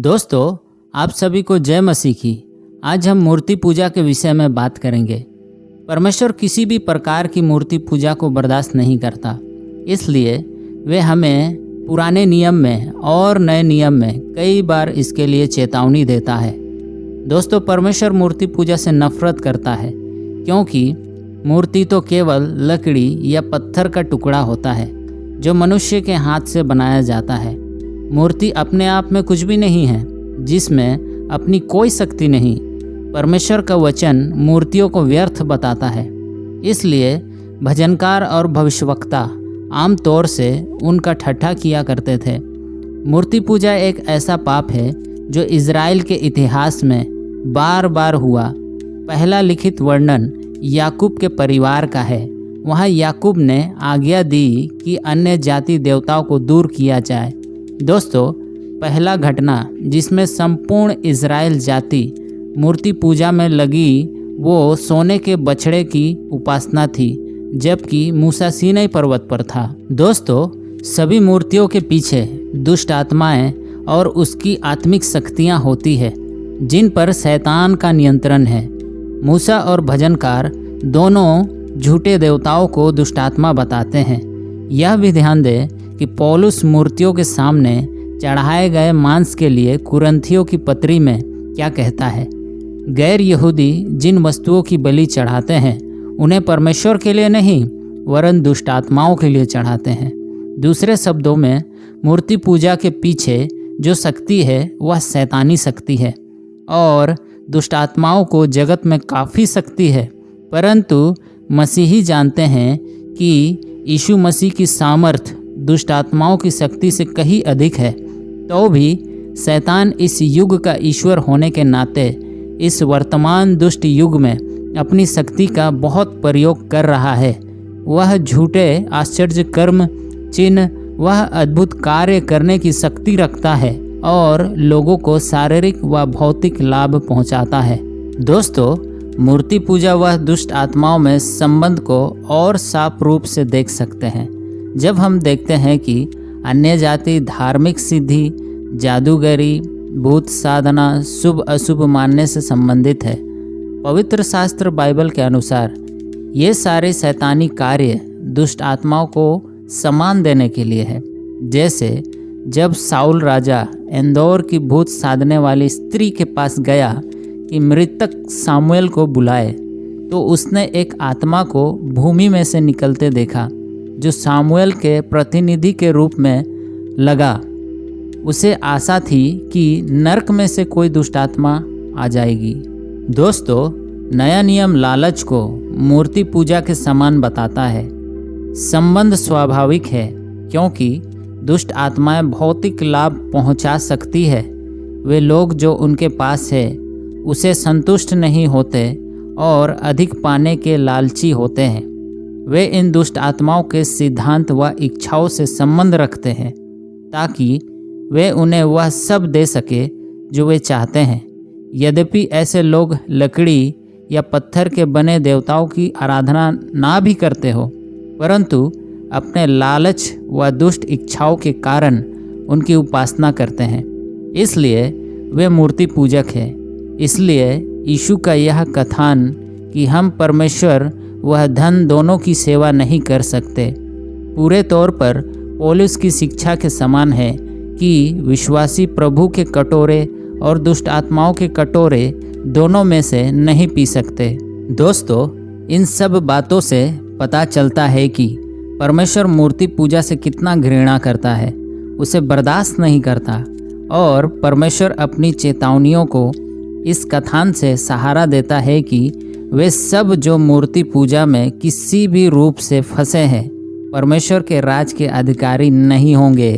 दोस्तों, आप सभी को जय मसीह की। आज हम मूर्ति पूजा के विषय में बात करेंगे। परमेश्वर किसी भी प्रकार की मूर्ति पूजा को बर्दाश्त नहीं करता, इसलिए वे हमें पुराने नियम में और नए नियम में कई बार इसके लिए चेतावनी देता है। दोस्तों, परमेश्वर मूर्ति पूजा से नफरत करता है, क्योंकि मूर्ति तो केवल लकड़ी या पत्थर का टुकड़ा होता है जो मनुष्य के हाथ से बनाया जाता है। मूर्ति अपने आप में कुछ भी नहीं है, जिसमें अपनी कोई शक्ति नहीं। परमेश्वर का वचन मूर्तियों को व्यर्थ बताता है, इसलिए भजनकार और भविष्यवक्ता आमतौर से उनका ठट्ठा किया करते थे। मूर्ति पूजा एक ऐसा पाप है जो इज़राइल के इतिहास में बार बार हुआ। पहला लिखित वर्णन याकूब के परिवार का है। वहाँ याकूब ने आज्ञा दी कि अन्य जाति देवताओं को दूर किया जाए। दोस्तों, पहला घटना जिसमें संपूर्ण इज़राइल जाति मूर्ति पूजा में लगी वो सोने के बछड़े की उपासना थी, जबकि मूसा सीनै पर्वत पर था। दोस्तों, सभी मूर्तियों के पीछे दुष्ट आत्माएं और उसकी आत्मिक शक्तियां होती है, जिन पर शैतान का नियंत्रण है। मूसा और भजनकार दोनों झूठे देवताओं को दुष्टात्मा बताते हैं। यह भी ध्यान दें कि पौलुस मूर्तियों के सामने चढ़ाए गए मांस के लिए कुरिन्थियों की पत्री में क्या कहता है। गैर यहूदी जिन वस्तुओं की बलि चढ़ाते हैं उन्हें परमेश्वर के लिए नहीं वरन दुष्ट आत्माओं के लिए चढ़ाते हैं। दूसरे शब्दों में, मूर्ति पूजा के पीछे जो शक्ति है वह शैतानी शक्ति है और दुष्ट आत्माओं को जगत में काफ़ी शक्ति है, परंतु मसीही जानते हैं कि यीशु मसीह की सामर्थ दुष्ट आत्माओं की शक्ति से कहीं अधिक है। तो भी शैतान इस युग का ईश्वर होने के नाते इस वर्तमान दुष्ट युग में अपनी शक्ति का बहुत प्रयोग कर रहा है। वह झूठे आश्चर्य कर्म चिन्ह वह अद्भुत कार्य करने की शक्ति रखता है और लोगों को शारीरिक व भौतिक लाभ पहुंचाता है। दोस्तों, मूर्ति पूजा वह दुष्ट आत्माओं में संबंध को और साफ रूप से देख सकते हैं जब हम देखते हैं कि अन्य जाति धार्मिक सिद्धि, जादूगरी, भूत साधना, शुभ अशुभ मानने से संबंधित है। पवित्र शास्त्र बाइबल के अनुसार ये सारे शैतानी कार्य दुष्ट आत्माओं को सम्मान देने के लिए है। जैसे जब साउल राजा एंदोर की भूत साधने वाली स्त्री के पास गया कि मृतक सामुएल को बुलाए, तो उसने एक आत्मा को भूमि में से निकलते देखा जो सामुएल के प्रतिनिधि के रूप में लगा। उसे आशा थी कि नरक में से कोई दुष्ट आत्मा आ जाएगी। दोस्तों, नया नियम लालच को मूर्ति पूजा के समान बताता है। संबंध स्वाभाविक है, क्योंकि दुष्ट आत्माएं भौतिक लाभ पहुंचा सकती है। वे लोग जो उनके पास है उसे संतुष्ट नहीं होते और अधिक पाने के लालची होते हैं। वे इन दुष्ट आत्माओं के सिद्धांत व इच्छाओं से संबंध रखते हैं ताकि वे उन्हें वह सब दे सके जो वे चाहते हैं। यद्यपि ऐसे लोग लकड़ी या पत्थर के बने देवताओं की आराधना ना भी करते हो, परंतु अपने लालच व दुष्ट इच्छाओं के कारण उनकी उपासना करते हैं, इसलिए वे मूर्ति पूजक हैं। इसलिए यीशु का यह कथन कि हम परमेश्वर वह धन दोनों की सेवा नहीं कर सकते, पूरे तौर पर पौलुस की शिक्षा के समान है कि विश्वासी प्रभु के कटोरे और दुष्ट आत्माओं के कटोरे दोनों में से नहीं पी सकते। दोस्तों, इन सब बातों से पता चलता है कि परमेश्वर मूर्ति पूजा से कितना घृणा करता है, उसे बर्दाश्त नहीं करता, और परमेश्वर अपनी चेतावनियों को इस कथन से सहारा देता है कि वे सब जो मूर्ति पूजा में किसी भी रूप से फंसे हैं परमेश्वर के राज के अधिकारी नहीं होंगे।